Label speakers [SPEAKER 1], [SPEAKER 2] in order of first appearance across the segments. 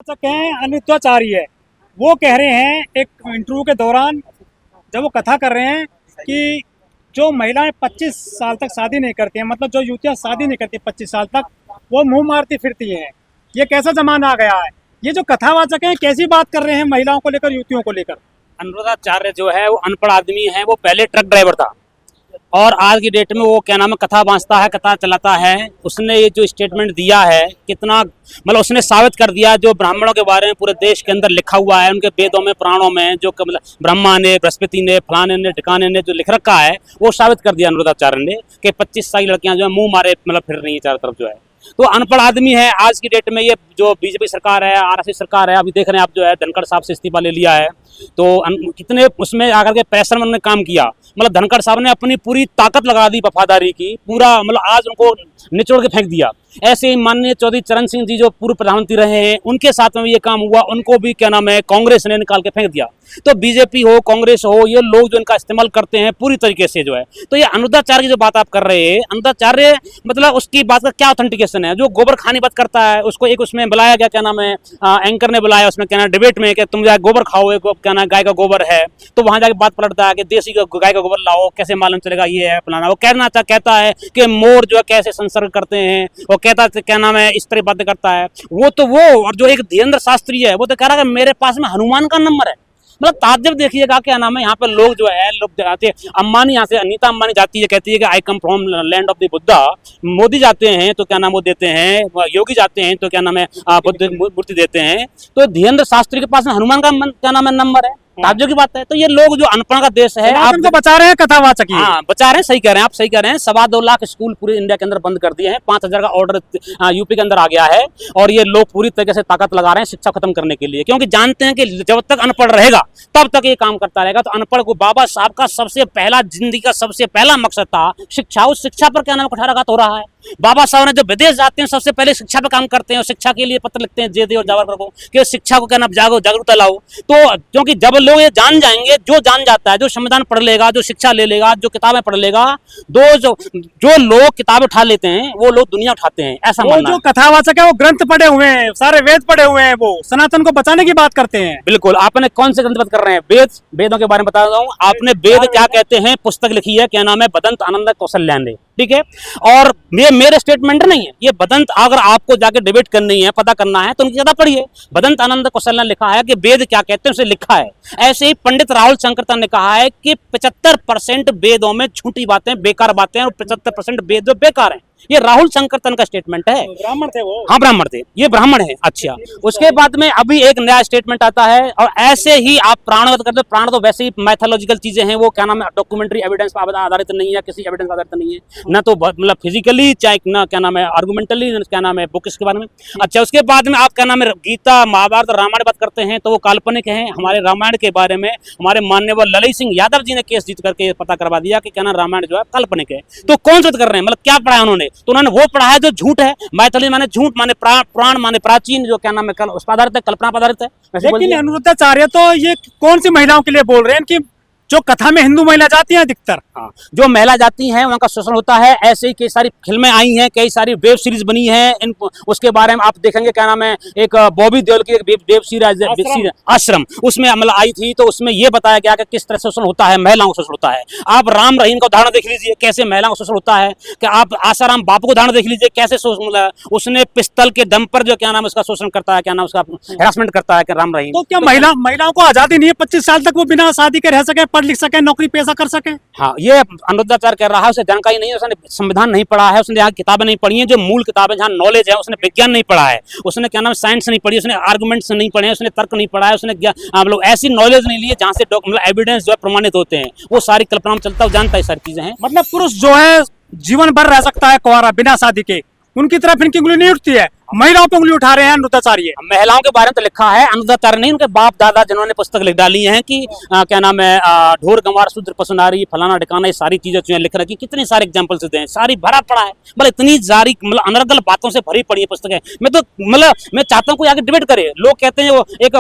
[SPEAKER 1] हैं अनुद्धाचार्य, वो कह रहे हैं एक इंटरव्यू के दौरान जब वो कथा कर रहे हैं कि जो महिलाएं 25 साल तक शादी नहीं करती हैं, मतलब जो युवतियां शादी नहीं करती 25 साल तक, वो मुंह मारती फिरती हैं। ये कैसा जमाना आ गया है? ये जो कथावाचक हैं कैसी बात कर रहे हैं महिलाओं को लेकर, युवतियों को लेकर?
[SPEAKER 2] अनुराधाचार्य जो है वो अनपढ़ आदमी है, वो पहले ट्रक ड्राइवर था और आज की डेट में वो क्या नाम है कथा बांचता है, कथा चलाता है। उसने ये जो स्टेटमेंट दिया है कितना मतलब उसने साबित कर दिया जो ब्राह्मणों के बारे में पूरे देश के अंदर लिखा हुआ है, उनके वेदों में पुराणों में जो मतलब ब्रह्मा ने, बृहस्पति ने, फलाने ने, ठिकाने ने जो लिख रखा है वो साबित कर दिया अनुराधाचार्य ने कि 25 साल लड़कियां जो है मुंह मारे मतलब फिर रही है चारों तरफ जो है। तो अनपढ़ आदमी है आज की डेट में। ये जो बीजेपी सरकार है, आरएसएस सरकार है, अभी देख रहे हैं आप जो है धनखड़ साहब से इस्तीफा ले लिया है, तो कितने उसमें आकर के प्रेशर में उन्होंने काम किया। मतलब धनखड़ साहब ने अपनी पूरी ताकत लगा दी वफादारी की, पूरा मतलब आज उनको निचोड़ के फेंक दिया। ऐसे ही माननीय चौधरी चरण सिंह जी जो पूर्व प्रधानमंत्री रहे हैं, उनके साथ में भी ये काम हुआ, उनको भी क्या नाम है कांग्रेस ने निकाल के फेंक दिया। तो बीजेपी हो, कांग्रेस हो, ये लोग जो इनका इस्तेमाल करते हैं पूरी तरीके से जो है। तो ये अनुराधाचार्य की जो बात आप कर रहे हैं, अनुराधाचार्य मतलब उसकी बात का क्या ऑथेंटिकेशन है? जो गोबर खानी बात करता है उसको एक उसमें बुलाया गया, क्या नाम है एंकर ने बुलाया उसमें क्या नाम डिबेट में कि तुम जाए गोबर खाओ, क्या नाम गाय का गोबर है, तो वहां जाके बात पलटता है कि देसी गाय का गोबर लाओ, कैसे मालूम चलेगा ये है फलाना। वो कहता है कि मोर जो है कैसे संसर्ग करते हैं, वो कहता है क्या नाम है इस तरह बातें करता है वो। तो वो और जो एक धीरेन्द्र शास्त्री है वो तो कह रहा है कि मेरे पास में हनुमान का नंबर है। मतलब ताज्जुब देखिएगा क्या नाम है यहाँ पे लोग जो है लोग आते हैं। अम्बानी यहाँ से अनीता अम्बानी जाती है, कहती है कि I come from land of the Buddha. Modi जाते हैं तो क्या नाम वो देते हैं, योगी जाते हैं तो क्या नाम है बुद्ध मूर्ति देते हैं। तो धीरेन्द्र शास्त्री के पास में हनुमान का क्या नाम है नंबर है। ताज्जुब की बात है। तो ये लोग जो अनपढ़ का देश है,
[SPEAKER 1] आप तो बचा रहे हैं कथावाचक।
[SPEAKER 2] हाँ बचा रहे हैं, सही कह रहे हैं आप, सही कह रहे हैं। 2.25 लाख स्कूल पूरे इंडिया के अंदर बंद कर दिए हैं, 5,000 का ऑर्डर यूपी के अंदर आ गया है और ये लोग पूरी तरीके से ताकत लगा रहे हैं शिक्षा खत्म करने के लिए, क्योंकि जानते हैं कि जब तक अनपढ़ रहेगा तब तक ये काम करता रहेगा। तो अनपढ़ को बाबा साहब का सबसे पहला जिंदगी का सबसे पहला मकसद था शिक्षा। उस शिक्षा पर क्या नाम कुठाराघात हो रहा है। बाबा साहब ने जब विदेश जाते हैं सबसे पहले शिक्षा पर काम करते हैं और शिक्षा के लिए पत्र लिखते हैं जेदे और जावरकर को कि शिक्षा को क्या नाम जागरूकता लाओ। तो क्योंकि जब लोग ये जान जाएंगे, जो जान जाता है, जो संविधान पढ़ लेगा, जो शिक्षा ले लेगा, जो किताबें पढ़ लेगा, जो लोग किताबें उठा लेते हैं वो लोग दुनिया उठाते हैं, ऐसा मानना है।
[SPEAKER 1] जो कथावाचक है वो ग्रंथ पढ़े हुए हैं, सारे वेद पढ़े हुए हैं, वो सनातन को बचाने की बात करते हैं।
[SPEAKER 2] बिल्कुल। आपने कौन से ग्रंथ बात कर रहे हैं? वेदों के बारे में बता रहा हूँ। आपने वेद क्या कहते हैं पुस्तक लिखी है, क्या नाम है बदंत आनंद कौशल्यान, ठीक है। और ये मेरे स्टेटमेंट नहीं है, ये बदंत, अगर आपको जाके डिबेट करनी है, पता करना है तो उनकी ज्यादा पढ़िए। बदंत आनंद कौशल्यान लिखा है कि वेद क्या कहते हैं, उसे लिखा है। ऐसे ही पंडित राहुल शंकरतन ने कहा है कि 75% वेदों में झूठी बातें, बेकार बातें और 75% वेद बेकार हैं। ये राहुल शंकरतन का स्टेटमेंट है।
[SPEAKER 1] ब्राह्मण थे वो?
[SPEAKER 2] हाँ ब्राह्मण थे, ये ब्राह्मण है। अच्छा, उसके बाद में अभी एक नया स्टेटमेंट आता है और ऐसे ही आप प्राणवत करते। प्राण तो वैसे ही मैथोलॉजिकल चीजें हैं, वो क्या नाम है डॉक्यूमेंट्री एविडेंस पर आधारित नहीं है, किसी एविडेंस आधारित नहीं है, ना तो मतलब फिजिकली चाहे ना क्या नाम है आर्गुमेंटली, क्या नाम है बुक्स के बारे में। अच्छा, उसके बाद में आप क्या नाम है गीता महाभारत रामायण बात करते हैं तो वो काल्पनिक है। हमारे रामायण के बारे में हमारे माननीय ललित सिंह यादव जी ने केस जीत करके पता करवा दिया कि क्या नाम रामायण जो है काल्पनिक है। तो कौन सा कर रहे हैं, मतलब क्या पढ़ा है उन्होंने? तो उन्होंने वो पढ़ा है जो झूठ है। मैथिली माने झूठ, माने पुराण, माने प्राचीन, जो क्या नाम है उस पर आधारित है, कल्पना पर आधारित है।
[SPEAKER 1] लेकिन अनुरुद्धाचार्य तो ये कौन सी महिलाओं के लिए बोल रहे हैं कि जो कथा में हिंदू महिला जाती हैं अधिकतर?
[SPEAKER 2] हाँ, जो महिला जाती हैं वहाँ का शोषण होता है। ऐसे ही कई सारी फिल्में आई हैं, कई सारी वेब सीरीज बनी है। उसके बारे में आप देखेंगे, क्या नाम है एक बॉबी देओल की एक वेब सीरीज आश्रम, उसमें मतलब आई थी, तो उसमें ये बताया गया कि किस तरह शोषण होता है, महिलाओं का शोषण होता है। आप राम रहीम का उदाहरण देख लीजिए, कैसे महिलाओं का शोषण होता है। कि आप आसाराम बापू का उदाहरण देख लीजिए, कैसे उसने पिस्तल के दम पर जो क्या नाम उसका शोषण करता है, क्या नाम उसका हेरासमेंट करता है राम रहीम।
[SPEAKER 1] तो क्या महिलाओं को आजादी नहीं है 25 साल तक वो बिना शादी के रह सके, पढ़ लिख सके, नौकरी पेशा कर सके?
[SPEAKER 2] हाँ, ये अनुरुद्धाचार्य कह रहा है, उसे जानकारी नहीं है, उसने संविधान नहीं पढ़ा है, उसने यहाँ किताबें नहीं पढ़ी हैं, जो मूल किताबें जहाँ नॉलेज है, उसने विज्ञान नहीं पढ़ा है, उसने क्या नाम साइंस नहीं पढ़ी, उसने आर्गुमेंट्स नहीं पढ़े, उसने तर्क नहीं पढ़ा है, उसने मतलब ऐसी नॉलेज नहीं ली है जहाँ से मतलब एविडेंस जो है प्रमाणित होते हैं। वो सारी कल्पना में चलता है, जानता है सारी चीजें हैं।
[SPEAKER 1] मतलब पुरुष जो है जीवन भर रह सकता है कुंवारा बिना शादी के, उनकी तरफ इनकी उंगली नहीं उठती है। महिलाओं पे उंगली उठा रहे हैं अनुरुद्धाचार्य।
[SPEAKER 2] महिलाओं के बारे में तो लिखा है अनुरुद्धाचार्य नहीं, उनके बाप दादा जिन्होंने पुस्तक लिख डाली है कि क्या नाम है ढोर गंवार शूद्र पसुनारी फलाना ठिकाना, ये सारी चीजें जो लिख रखी, कितने सारे एग्जाम्पल्स दें, सारी भरा पड़ा है। मतलब इतनी सारी मतलब अनर्गल बातों से भरी पड़ी है पुस्तकें। मैं तो मतलब मैं चाहता हूँ कोई आगे डिबेट करे। लोग कहते हैं वो एक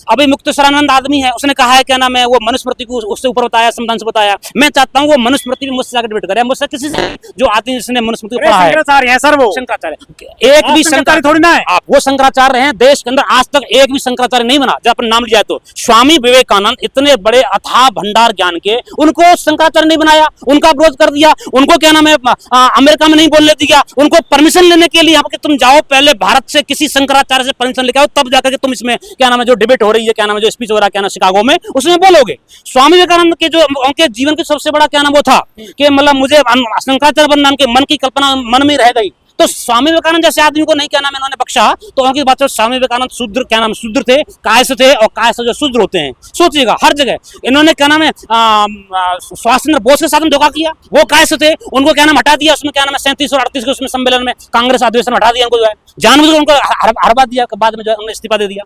[SPEAKER 2] अभी मुक्तेश्वरानंद आदमी है, उसने कहा है क्या नाम है वो मनुस्मृति को उससे ऊपर बताया, संविधान से बताया। मैं चाहता हूँ वो मनुस्मृति भी मुझसे आगे डिबेट करे, मुझसे किसी से जो आदमी जिसने मनुस्मृति पढ़ा है।
[SPEAKER 1] शंकराचार्य है सर, वो
[SPEAKER 2] शंकराचार्य एक भी
[SPEAKER 1] शंकराचार्य थोड़ी ना है।
[SPEAKER 2] आप वो शंकराचार्य हैं, देश के अंदर आज तक एक भी शंकराचार्य नहीं बना जब अपन नाम लिया तो। स्वामी विवेकानंद इतने बड़े अथाह भंडार ज्ञान के, उनको शंकराचार्य नहीं बनाया, उनका विरोध कर दिया, उनको क्या नाम है अमेरिका में नहीं बोलने दिया, उनको परमिशन लेने के लिए यहाँ पे तुम जाओ पहले भारत से किसी शंकराचार्य से परमिशन लेके आओ, तब जाकर के तुम इसमें क्या नाम है जो डिबेट हो रही है, क्या नाम है जो स्पीच हो रहा है क्या नाम शिकागो में, उसमें बोलोगे। स्वामी विवेकानंद के जो उनके जीवन की सबसे बड़ा क्या नाम वो था कि मतलब मुझे शंकराचार्य बनना, उनके मन की कल्पना मन में रह गई। तो स्वामी विवेकानंद जैसे आदमी को नहीं क्या नाम इन्होंने बख्शा, तो उनकी बात है स्वामी विवेकानंद शूद्र क्या नाम शूद्र थे, कायस्थ थे, और कायस्थ जो शूद्र होते हैं। सोचिएगा हर जगह इन्होंने क्या नाम है सुभाष चंद्र बोस के साथ धोखा किया, वो कायस्थ थे, उनको क्या नाम हटा दिया, उसमें क्या नाम है 37 और 38 के उसमें सम्मेलन में कांग्रेस अधिवेशन हटा दिया, उनको जो है जानबूझकर उनको हरवा दिया, बाद में जो उन्होंने इस्तीफा दे दिया।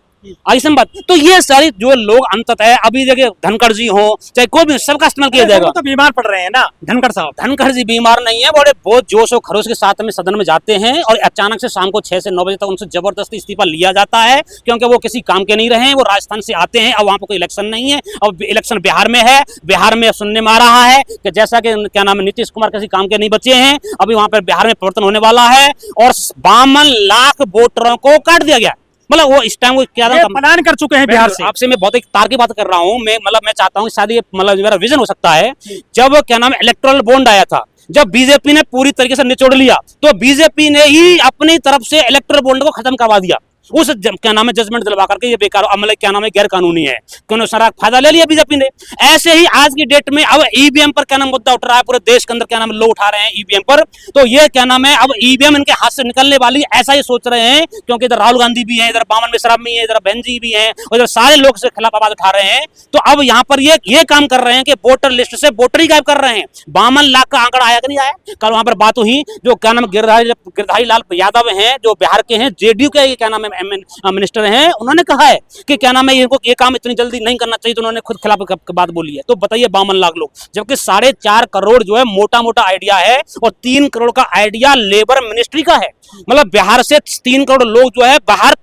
[SPEAKER 2] ऐसी बात। तो ये सारी जो लोग अंततः अभी देखिए धनखड़ जी हो चाहे कोई भी, सबका इस्तेमाल किया जाएगा।
[SPEAKER 1] तो बीमार पड़ रहे हैं ना धनखड़ साहब।
[SPEAKER 2] धनखड़ जी बीमार नहीं है, बड़े बहुत जोश और खरोश के साथ में सदन में जाते हैं और अचानक से शाम को 6 से 9 बजे तक उनसे जबरदस्ती इस्तीफा लिया जाता है, क्योंकि वो किसी काम के नहीं रहे। वो राजस्थान से आते हैं, अब वहां पर कोई इलेक्शन नहीं है, अब इलेक्शन बिहार में है। बिहार में सुनने में आ रहा है कि जैसा कि क्या नाम है नीतीश कुमार किसी काम के नहीं बचे हैं, अभी वहां पर बिहार में परिवर्तन होने वाला है और 52 लाख वोटरों को काट दिया गया। मतलब वो इस टाइम वो क्या
[SPEAKER 1] प्लान कर चुके हैं बिहार से।
[SPEAKER 2] आपसे मैं बहुत एक तार की बात कर रहा हूँ, मैं चाहता हूँ शायद ये मतलब मेरा विजन हो सकता है। जब क्या नाम इलेक्टोरल बॉन्ड आया था, जब बीजेपी ने पूरी तरीके से निचोड़ लिया, तो बीजेपी ने ही अपनी तरफ से इलेक्टोरल बॉन्ड को खत्म करवा दिया। उस क्या नाम है जजमेंट दिलवा करके ये बेकार अमल क्या नाम है गैर कानूनी है, क्योंकि सारा फायदा ले लिया बीजेपी ने। ऐसे ही आज की डेट में अब ईवीएम पर क्या नाम मुद्दा उठ रहा है, पूरे देश के अंदर क्या नाम लोग उठा रहे हैं ईवीएम पर। तो ये क्या नाम है अब ईवीएम इनके हाथ से निकलने वाली, ऐसा ही सोच रहे हैं, क्योंकि इधर राहुल गांधी भी है, इधर बामन मिश्रा भी है, इधर बहन जी भी है, और इधर सारे लोग से खिलाफ आवाज उठा रहे हैं। तो अब यहाँ पर ये काम कर रहे हैं कि वोटर लिस्ट से वोटर ही गायब कर रहे हैं। 52 लाख का आंकड़ा आया कि नहीं आया? कल वहां पर बात हुई, जो क्या नाम गिरधारी लाल यादव हैं, जो बिहार के हैं, जेडीयू के क्या नाम है मिनिस्टर हैं, उन्होंने कहा है कि क्या नाम है इनको ये काम इतनी जल्दी नहीं करना चाहिए, तो उन्होंने खुद खिलाफ बात बोली है। तो बताइए 52 लाख लोग, जबकि 4.5 करोड़ जो है मोटा मोटा आइडिया है, और 3 करोड़ का आइडिया लेबर मिनिस्ट्री का है। मतलब बिहार से 3 करोड़ लोग जो है बाहर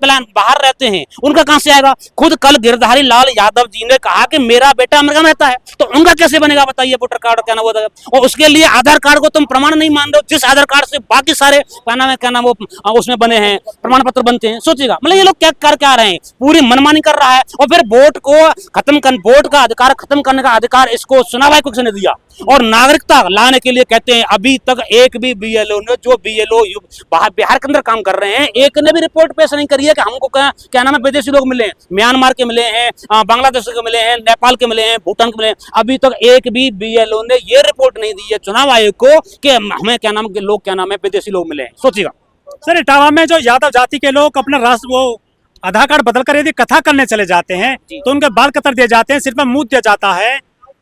[SPEAKER 2] रहते हैं, उनका कहां से आएगा? खुद कल गिरधारी लाल यादव जी ने कहा कि मेरा बेटा अमेरिका में रहता है, तो उनका कैसे बनेगा बताइए वोटर कार्ड क्या नाम होता है? और उसके लिए आधार कार्ड को तुम प्रमाण नहीं मान रहे हो, जिस आधार कार्ड से बाकी सारे क्या नाम वो उसमें बने हैं, प्रमाण पत्र बनते हैं। सोचिएगा मतलब ये लोग क्या कर क्या रहे हैं, पूरी मनमानी कर रहा है। और फिर वोट का अधिकार खत्म करने का अधिकार इसको चुनाव आयोग ने दिया, और नागरिकता लाने के लिए कहते हैं अभी तक एक भी बीएलओ ने, जो बीएलओ बिहार के अंदर काम कर रहे हैं, एक ने भी रिपोर्ट पेश नहीं करी है कि हमको क्या नाम है विदेशी लोग मिले हैं, म्यांमार के मिले हैं, बांग्लादेश के मिले हैं, नेपाल के मिले हैं, भूटान के मिले हैं। अभी तक एक भी बीएलओ ने ये रिपोर्ट नहीं दी है चुनाव आयोग को कि हमें क्या नाम के लोग क्या नाम है विदेशी लोग मिले हैं। सोचिएगा
[SPEAKER 1] सर, इटावा में जो यादव जाति के लोग अपना राष्ट्र वो आधार कार्ड बदल कर यदि कथा करने चले जाते हैं, तो उनके बाल कतर दिए जाते हैं, सिर पर मुंह दिया जाता है।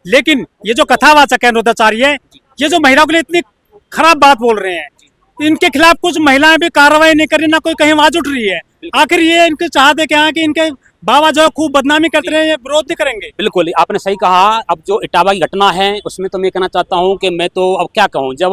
[SPEAKER 1] लेकिन ये जो कथावाचक है रुद्राचार्य, ये जो महिलाओं के लिए इतनी खराब बात बोल रहे हैं, इनके खिलाफ कुछ महिलाएं भी कार्रवाई नहीं कर रही, ना कोई कहीं आवाज उठ रही है। आखिर ये इनके चाहते क्या है कि इनके बाबा जो खूब बदनामी करते रहे, ये विरोध नहीं करेंगे?
[SPEAKER 2] बिल्कुल आपने सही कहा। अब जो इटावा की घटना है उसमें तो मैं कहना चाहता हूं कि मैं तो अब क्या कहूं, जब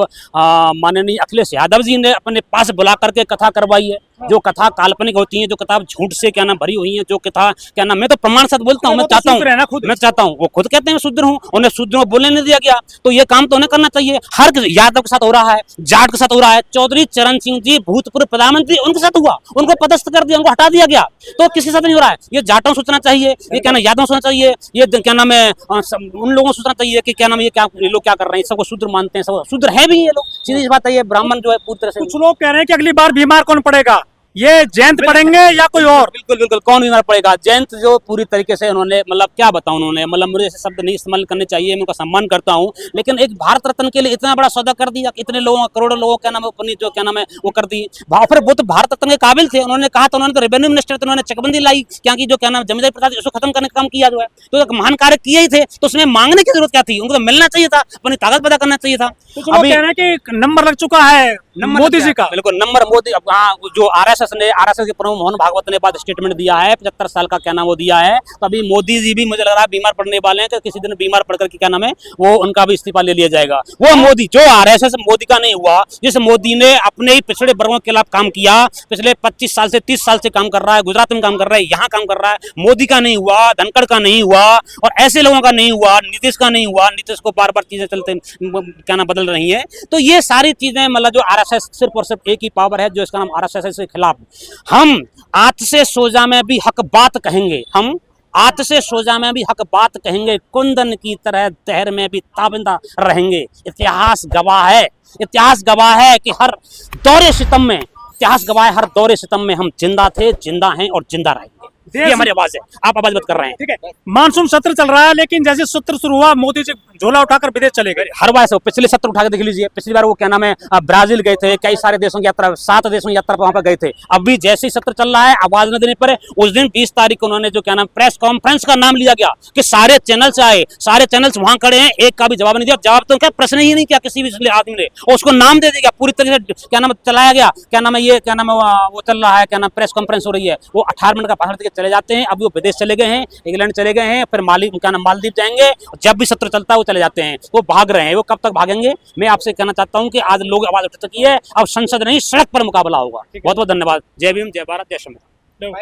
[SPEAKER 2] माननीय अखिलेश यादव जी ने अपने पास बुला करके कथा करवाई है, जो कथा काल्पनिक होती है, जो कथा झूठ से क्या नाम भरी हुई है, जो कथा क्या नाम, मैं तो प्रमाण साथ बोलता हूँ, मैं चाहता हूँ वो खुद कहते हैं शूद्र हूँ, उन्हें शूद्र बोलने नहीं दिया गया, तो ये काम तो उन्हें करना चाहिए। हर यादव के साथ हो रहा है, जाट के साथ हो रहा है, चौधरी चरण सिंह जी भूतपूर्व प्रधानमंत्री उनके साथ हुआ, उनको पदस्थ कर दिया, उनको हटा दिया गया, तो किसी के साथ नहीं हो रहा है। ये जाटों सोचना चाहिए, ये क्या नाम यादव सोचना चाहिए, ये क्या नाम है उन लोगों को सोचना चाहिए कि क्या नाम ये लोग क्या कर रहे हैं, सबको शूद्र मानते हैं, सब शूद्र है भी ये लोग, सीधी बात है। ये ब्राह्मण जो है पूरी तरह से,
[SPEAKER 1] कुछ लोग कह रहे हैं कि अगली बार बीमार कौन पड़ेगा, ये जयंत पढ़ेंगे या कोई और?
[SPEAKER 2] बिल्कुल बिल्कुल कौन बीमार पड़ेगा? जयंत जो पूरी तरीके से उन्होंने मतलब क्या बताऊं, उन्होंने मतलब मुझे ऐसे शब्द नहीं इस्तेमाल करने चाहिए, मैं उनका सम्मान करता हूं, लेकिन एक भारत रत्न के लिए इतना बड़ा सौदा कर दिया, इतने लोगों करोड़ों लोगों क्या नाम अपनी जो क्या नाम है वो कर दी। फिर वो तो भारत रत्न के काबिल थे, उन्होंने कहा तो उन्होंने तो रेवेन्यू मिनिस्टर थे, उन्होंने चकबंदी लाई, क्या जो क्या नाम जमींदारी प्रथा उसको खत्म करने का काम किया, जो है तो एक महान कार्य किए ही थे, तो उसमें मांगने की जरूरत क्या थी? उनको तो मिलना चाहिए था, अपनी ताकत पैदा करना चाहिए था।
[SPEAKER 1] अभी कह रहे हैं कि नंबर लग चुका है मोदी जी का।
[SPEAKER 2] बिल्कुल नंबर मोदी, जो आरएसएस के प्रमुख मोहन भागवत ने बाद स्टेटमेंट दिया है, 75 साल का क्या नाम वो दिया है, तो अभी मोदी जी भी मुझे लग रहा है बीमार पड़ने वाले हैं, कि किसी दिन बीमार पड़ करके क्या नाम है वो उनका भी इस्तीफा ले लिया जाएगा। वो मोदी जो आरएसएस मोदी का नहीं हुआ, जिस मोदी ने अपने ही पिछड़े वर्गों के खिलाफ काम किया, पिछले 25 साल से 30 साल से काम कर रहा है, गुजरात में काम कर रहा है, यहाँ काम कर रहा है, मोदी का नहीं हुआ, धनखड़ का नहीं हुआ, और ऐसे लोगों का नहीं हुआ, नीतीश का नहीं हुआ, नीतीश को बार बार चीजें चलते क्या नाम बदल रही है। तो ये सारी चीजें मतलब जो आरएसएस सिर्फ और सिर्फ एक ही पावर है जो इसका नाम आरएसएस के खिलाफ साहब, हम आत से सोजा में भी हक बात कहेंगे, हम आत से सोजा में भी हक बात कहेंगे, कुंदन की तरह तहर में भी ताबिंदा रहेंगे। इतिहास गवाह है कि हर दौरे सितम में, इतिहास गवाह है हर दौरे सितम में हम जिंदा थे, जिंदा हैं और जिंदा रहेंगे। ये हमारी आवाज है, आप आवाज मत कर रहे हैं।
[SPEAKER 1] ठीक है, मानसून सत्र चल रहा है, लेकिन जैसे सत्र शुरू हुआ मोदी जी झोला उठाकर विदेश चले गए।
[SPEAKER 2] हर बार से पिछले सत्र उठा के देख लीजिए, पिछली बार वो क्या नाम है ब्राजील गए थे, कई सारे देशों की यात्रा, 7 देशों की यात्रा पर वहां पर गए थे। अभी जैसे ही सत्र चल रहा है, आवाज न देने पर उस दिन 20 तारीख को उन्होंने जो क्या नाम प्रेस कॉन्फ्रेंस का नाम लिया गया कि सारे चैनल से आए, सारे चैनल्स वहां खड़े हैं, एक का भी जवाब नहीं दिया। जवाब तो क्या, प्रश्न ही नहीं किया किसी भी आदमी ने, और उसको नाम दे दिया, पूरी तरह से क्या नाम चलाया गया। क्या नाम है ये, क्या नाम है वो चल रहा है, क्या नाम प्रेस कॉन्फ्रेंस हो रही है, वो 18 मिनट का भाषण देकर चले जाते हैं। अभी वो विदेश चले गए हैं, इंग्लैंड चले गए हैं, फिर क्या नाम मालदीव जाएंगे। जब भी सत्र चलता है वो चले जाते हैं, वो भाग रहे हैं। वो कब तक भागेंगे? मैं आपसे कहना चाहता हूं कि आज लोग आवाज उठ चुकी है, अब संसद नहीं सड़क पर मुकाबला होगा। बहुत बहुत धन्यवाद। जय भीम, जय भारत, जय श्री राम।